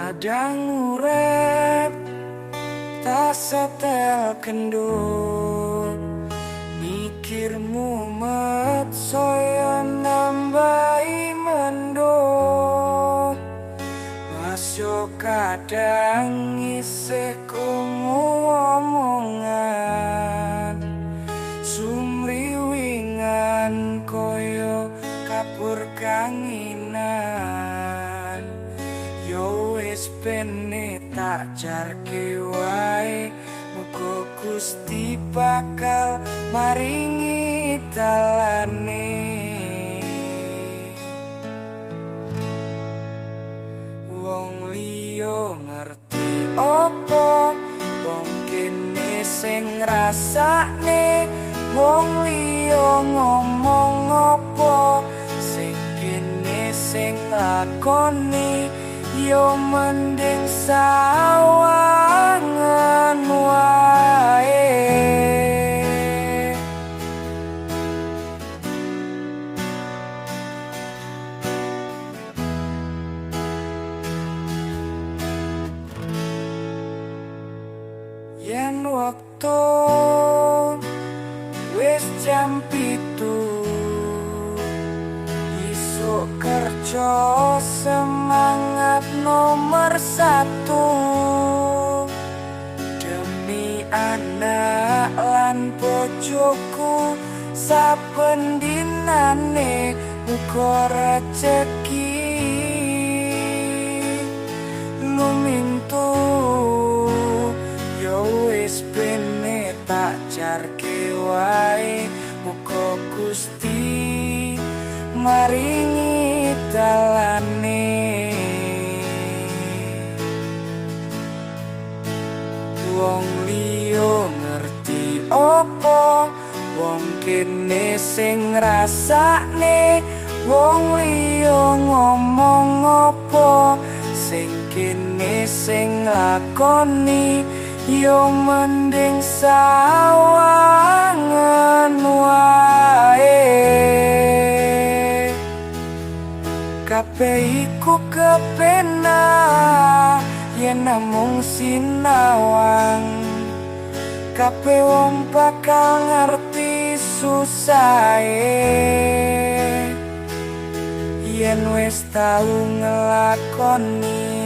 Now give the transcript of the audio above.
Kadang urep tak setel kendut, mikirmu met saya nambahi mendut. Masuk kadang isih krungu omongan, sumriwingan koyo kapur kanginan. Yo wis pene tak jarke wae, muga Gusti bakal maringi dalane. Wong liya ngerti apa wong kene sing ngrasakne, wong liya ngomong apa sing kene sing lakoni. Yo mending sawangan wae. Yen waktu wis jam 7, isuk kerja semangat nomor 1. Demi anak lan bojoku saben dinane muga rejeki lumintu. Yo wis bene tak jarke wae, muga Gusti maringi dalane. Wong liya ngerti apa wong kene sing ngrasakne, wong liya ngomong apa sing kene sing lakoni. Yo mending sawangan wae. Kabeh iku kepenak yen namung sinawang, kabeh wong bakal ngerti susahe yen wis tau ngelakoni.